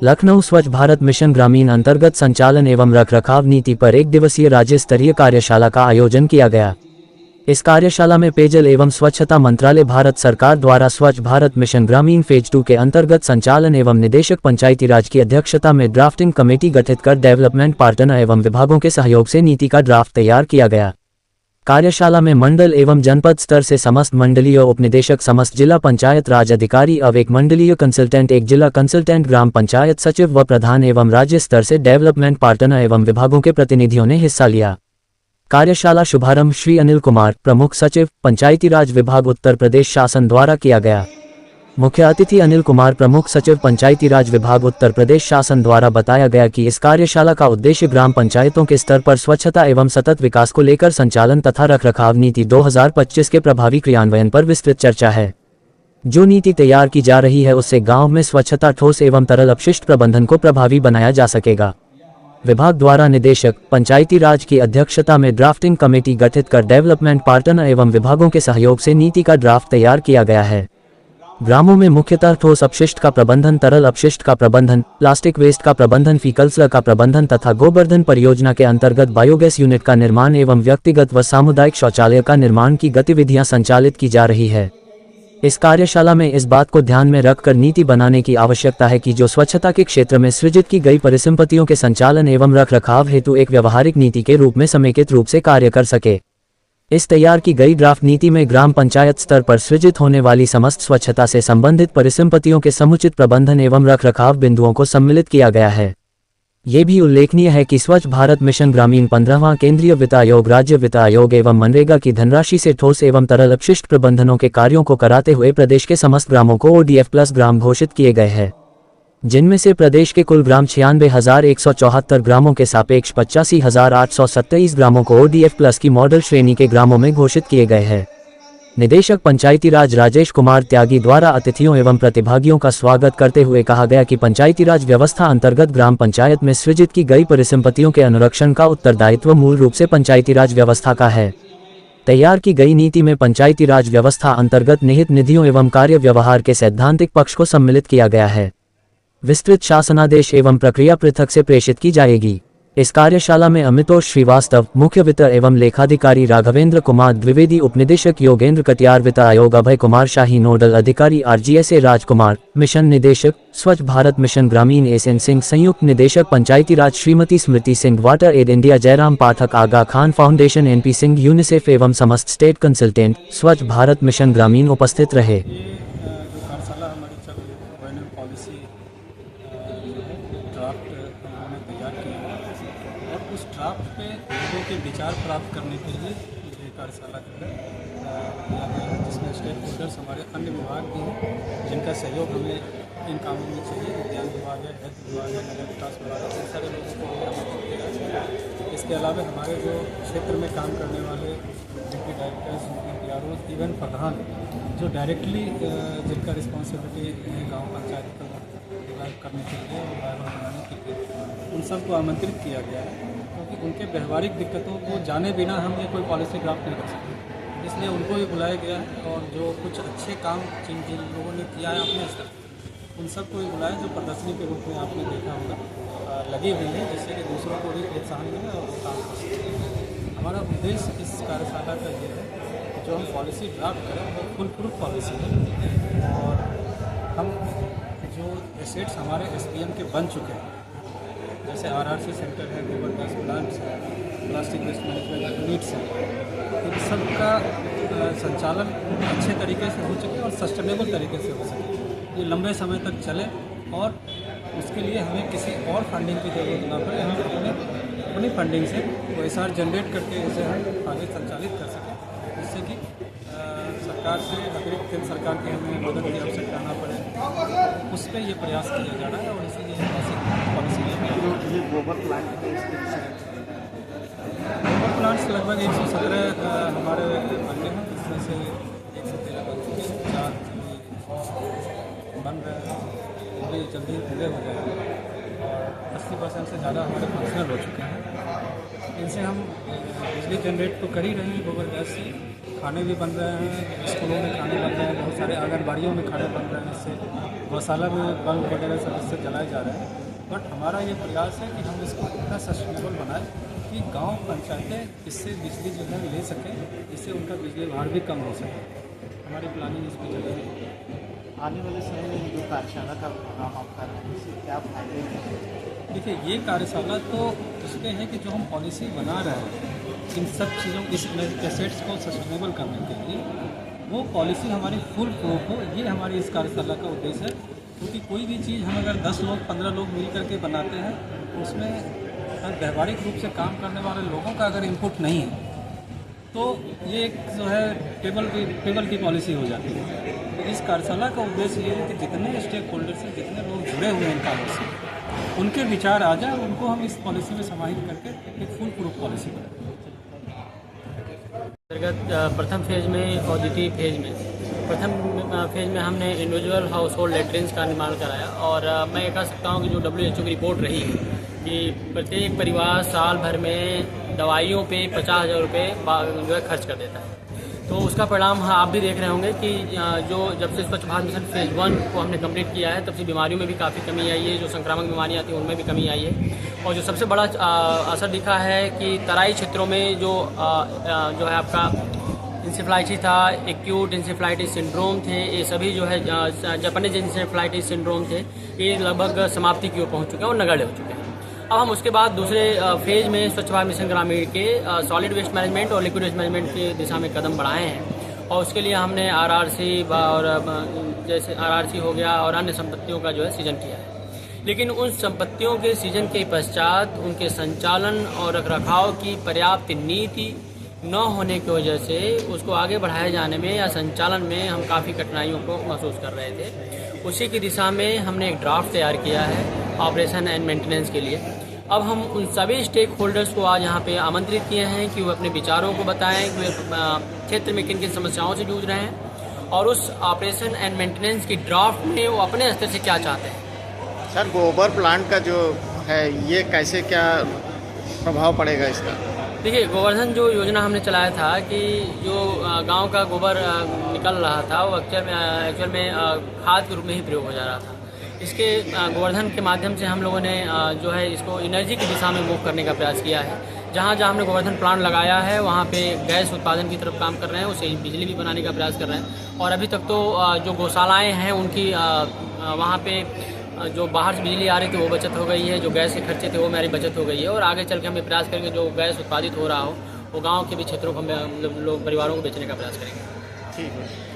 लखनऊ स्वच्छ भारत मिशन ग्रामीण अंतर्गत संचालन एवं रखरखाव नीति पर एक दिवसीय राज्य स्तरीय कार्यशाला का आयोजन किया गया। इस कार्यशाला में पेयजल एवं स्वच्छता मंत्रालय भारत सरकार द्वारा स्वच्छ भारत मिशन ग्रामीण फेज 2 के अंतर्गत संचालन एवं निदेशक पंचायती राज की अध्यक्षता में ड्राफ्टिंग कमेटी गठित कर डेवलपमेंट पार्टनर एवं विभागों के सहयोग से नीति का ड्राफ्ट तैयार किया गया। कार्यशाला में मंडल एवं जनपद स्तर से समस्त मंडलीय उपनिदेशक, समस्त जिला पंचायत राज अधिकारी, अब एक मंडलीय कंसल्टेंट, एक जिला कंसल्टेंट, ग्राम पंचायत सचिव व प्रधान एवं राज्य स्तर से डेवलपमेंट पार्टनर एवं विभागों के प्रतिनिधियों ने हिस्सा लिया। कार्यशाला शुभारंभ श्री अनिल कुमार, प्रमुख सचिव, पंचायती राज विभाग, उत्तर प्रदेश शासन द्वारा किया गया। मुख्य अतिथि अनिल कुमार, प्रमुख सचिव, पंचायती राज विभाग, उत्तर प्रदेश शासन द्वारा बताया गया कि इस कार्यशाला का उद्देश्य ग्राम पंचायतों के स्तर पर स्वच्छता एवं सतत विकास को लेकर संचालन तथा रखरखाव नीति 2025 के प्रभावी क्रियान्वयन पर विस्तृत चर्चा है। जो नीति तैयार की जा रही है उससे गाँव में स्वच्छता, ठोस एवं तरल अपशिष्ट प्रबंधन को प्रभावी बनाया जा सकेगा। विभाग द्वारा निदेशक पंचायती राज की अध्यक्षता में ड्राफ्टिंग कमेटी गठित कर डेवलपमेंट पार्टनर एवं विभागों के सहयोग से नीति का ड्राफ्ट तैयार किया गया है। ग्रामों में मुख्यतः ठोस अपशिष्ट का प्रबंधन, तरल अपशिष्ट का प्रबंधन, प्लास्टिक वेस्ट का प्रबंधन, फीकल्स का प्रबंधन तथा गोवर्धन परियोजना के अंतर्गत बायोगैस यूनिट का निर्माण एवं व्यक्तिगत व सामुदायिक शौचालय का निर्माण की गतिविधियां संचालित की जा रही है। इस कार्यशाला में इस बात को ध्यान में रखकर नीति बनाने की आवश्यकता है कि जो स्वच्छता के क्षेत्र में सृजित की गई परिसंपत्तियों के संचालन एवं रखरखाव हेतु एक व्यवहारिक नीति के रूप में समेकित रूप से कार्य कर सके। इस तैयार की गई ड्राफ्ट नीति में ग्राम पंचायत स्तर पर सृजित होने वाली समस्त स्वच्छता से संबंधित परिसंपत्तियों के समुचित प्रबंधन एवं रखरखाव बिंदुओं को सम्मिलित किया गया है। ये भी उल्लेखनीय है कि स्वच्छ भारत मिशन ग्रामीण 15वां केंद्रीय वित्त आयोग, राज्य वित्त आयोग एवं मनरेगा की धनराशि से ठोस एवं तरल अपशिष्ट प्रबंधनों के कार्यों को कराते हुए प्रदेश के समस्त ग्रामों को ODF प्लस ग्राम घोषित किए गए हैं, जिनमें से प्रदेश के कुल ग्राम 96,174 ग्रामों के सापेक्ष 85,827 ग्रामों को ODF प्लस की मॉडल श्रेणी के ग्रामों में घोषित किए गए हैं। निदेशक पंचायती राज राजेश कुमार त्यागी द्वारा अतिथियों एवं प्रतिभागियों का स्वागत करते हुए कहा गया कि पंचायती राज व्यवस्था अंतर्गत ग्राम पंचायत में सृजित की गई परिसंपत्तियों के अनुरक्षण का उत्तरदायित्व मूल रूप से पंचायती राज व्यवस्था का है। तैयार की गई नीति में पंचायती राज व्यवस्था अंतर्गत निहित निधियों एवं कार्य व्यवहार के सैद्धांतिक पक्ष को सम्मिलित किया गया है। विस्तृत शासनादेश एवं प्रक्रिया पृथक से प्रेषित की जाएगी। इस कार्यशाला में अमितोष श्रीवास्तव, मुख्य वित्त एवं लेखाधिकारी राघवेंद्र कुमार द्विवेदी, उपनिदेशक योगेंद्र कटियार, वित्त आयोग अभय कुमार शाही, नोडल अधिकारी RGSA राजकुमार, मिशन निदेशक स्वच्छ भारत मिशन ग्रामीण SN सिंह, संयुक्त निदेशक Panchayati Raj Shrimati Smriti Singh, water aid India Jayram Pathak, Aga Khan foundation NP Singh, UNICEF एवं समस्त स्टेट कंसल्टेंट स्वच्छ भारत मिशन ग्रामीण उपस्थित रहे। उस ड्राफ्ट पे लोगों के विचार प्राप्त करने के लिए ये कार्यशाला जिसमें स्टेक होल्डर्स हमारे अन्य विभाग भी हैं जिनका सहयोग हमें इन कामों में चाहिए। उद्यान विभाग है, हेल्थ विभाग है, नगर विकास विभाग है, इन सारे लोगों को आमंत्रित। इसके अलावा हमारे जो क्षेत्र में काम करने वाले डिप्टी डायरेक्टर्स, PRO, इवन प्रधान जो डायरेक्टली जिनका रिस्पॉन्सिबिलिटी है गाँव पंचायत को डिवाइड करने के लिए और वायरल बनाने के लिए, उन सबको आमंत्रित किया गया है क्योंकि उनके व्यवहारिक दिक्कतों को जाने बिना हम ये कोई पॉलिसी ड्राफ्ट नहीं कर सकते। इसलिए उनको भी बुलाया गया है और जो कुछ अच्छे काम जिन जिन लोगों ने किया है अपने स्तर उन सबको भी बुलाया, जो प्रदर्शनी के रूप में आपने देखा होगा लगी हुई है, जिससे कि दूसरों को भी प्रोत्साहन मिले और काम कर सकें। हमारा उद्देश्य इस कार्यशाला का ये है कि जो हम पॉलिसी ड्राफ्ट करें वो फुल प्रूफ पॉलिसी है और हम जो एसेट्स हमारे SPM के बन चुके हैं जैसे RRC सेंटर है, गोबर गैस प्लांट्स है, प्लास्टिक वेस्ट मैनेजमेंट यूनिट्स हैं, इन सब का संचालन अच्छे तरीके से हो सके और सस्टेनेबल तरीके से हो सके, ये लंबे समय तक चले और उसके लिए हमें किसी और फंडिंग की ज़रूरत ना पड़े। हम अपनी फंडिंग से SR जनरेट करके इसे हम आगे संचालित कर सकें, जिससे कि सरकार से अतिरिक्त केंद्र सरकार की हमें मदद की आवश्यकता ना पड़े। उस पर ये प्रयास किया जा रहा है और इसीलिए ऐसी पॉलिसी ये गोबर प्लांट्स लगभग 117 हमारे बने हैं, जिसमें से 113 बन चुके हैं, 4 बन रहे हैं, जल्दी पूरे हो जाएंगे और 80% से ज़्यादा हमारे फंक्शनल हो चुके हैं। इनसे हम बिजली जनरेट तो कर ही रहे हैं गोबर गैस से, खाने भी बन रहे हैं, स्कूलों में खाने बन रहे हैं, बहुत सारे आंगनबाड़ियों में खाने बन रहे हैं इससे, गौशाला में बल्ब वगैरह सब इससे जलाए जा रहे हैं। बट हमारा ये प्रयास है कि हम इसको इतना सस्टेनेबल बनाएं कि गांव पंचायतें इससे बिजली जो है ले सकें, इससे उनका बिजली भार भी कम हो सके। हमारी प्लानिंग इस पर चल रही है। आने वाले समय में जो कार्यशाला का प्रोग्राम आप कर रहे हैं इससे क्या फायदे हैं? देखिए, ये कार्यशाला तो इसमें है कि जो हम पॉलिसी बना रहे हैं इन सब चीज़ों इस एसेट्स को सस्टेनेबल करने के लिए, वो पॉलिसी हमारी फुल प्रूफ हो, ये हमारी इस कार्यशाला का उद्देश्य है। क्योंकि कोई भी चीज़ हम अगर 10 लोग 15 लोग मिल करके बनाते हैं, उसमें व्यावहारिक रूप से काम करने वाले लोगों का अगर इनपुट नहीं है तो ये एक जो है टेबल की पॉलिसी हो जाती है। तो इस कार्यशाला का उद्देश्य ये है कि जितने स्टेक होल्डर्स हैं, जितने लोग जुड़े हुए हैं इन कामों से, उनके विचार आ जाए और उनको हम इस पॉलिसी में समाहित करके एक फुल प्रूफ पॉलिसी बनाएं। अंतर्गत प्रथम फेज में और द्वितीय फेज में, प्रथम फेज में हमने इंडिविजुअल हाउस होल्ड लेटरिन्स का निर्माण कराया। और मैं कह सकता हूँ कि जो WHO की रिपोर्ट रही है कि प्रत्येक परिवार साल भर में दवाइयों पे 50,000 रुपये जो है खर्च कर देता है। तो उसका परिणाम आप भी देख रहे होंगे कि जो जब से स्वच्छ भारत मिशन फेज़ 1 को हमने कंप्लीट किया है, तब से बीमारियों में भी काफ़ी कमी आई है। जो संक्रामक बीमारियाँ आती हैं उनमें भी कमी आई है। और जो सबसे बड़ा असर दिखा है कि तराई क्षेत्रों में जो है आपका इंसेफ्लाइटिस था, एक्यूट इंसेफ्लाइटिस सिंड्रोम थे, ये सभी जो है जापानीज इंसेफ्लाइटिस सिंड्रोम थे, ये लगभग समाप्ति की ओर पहुँच चुके हैं और नगण्य हो चुके हैं। अब हम उसके बाद दूसरे फेज में स्वच्छ भारत मिशन ग्रामीण के सॉलिड वेस्ट मैनेजमेंट और लिक्विड वेस्ट मैनेजमेंट की दिशा में कदम बढ़ाए हैं। और उसके लिए हमने RRC और जैसे RRC हो गया और अन्य संपत्तियों का जो है सृजन किया है। लेकिन उन संपत्तियों के सृजन के पश्चात उनके संचालन और रखरखाव की पर्याप्त नीति न होने की वजह से उसको आगे बढ़ाए जाने में या संचालन में हम काफ़ी कठिनाइयों को महसूस कर रहे थे। उसी की दिशा में हमने एक ड्राफ्ट तैयार किया है ऑपरेशन एंड मेंटेनेंस के लिए। अब हम उन सभी स्टेक होल्डर्स को आज यहाँ पे आमंत्रित किए हैं कि वो अपने विचारों को बताएं कि वे क्षेत्र में किन किन समस्याओं से जूझ रहे हैं और उस ऑपरेशन एंड मेंटेनेंस की ड्राफ्ट में वो अपने स्तर से क्या चाहते हैं। सर, गोबर प्लांट का जो है ये कैसे क्या प्रभाव पड़ेगा इसका? देखिए, गोवर्धन जो योजना हमने चलाया था कि जो गांव का गोबर निकल रहा था वो एक्चुअल में खाद के रूप में ही प्रयोग हो जा रहा था। इसके गोवर्धन के माध्यम से हम लोगों ने जो है इसको एनर्जी की दिशा में मूव करने का प्रयास किया है। जहाँ जहाँ हमने गोवर्धन प्लांट लगाया है वहाँ पे गैस उत्पादन की तरफ काम कर रहे हैं, उससे बिजली भी बनाने का प्रयास कर रहे हैं। और अभी तक तो जो गौशालाएँ हैं उनकी वहाँ पे जो बाहर से बिजली आ रही थी वो बचत हो गई है, जो गैस के खर्चे थे वो मेरी बचत हो गई है। और आगे चल के हम ये प्रयास करेंगे जो गैस उत्पादित हो रहा हो वो गाँव के भी क्षेत्रों को हम लोग परिवारों को बेचने का प्रयास करेंगे। ठीक है।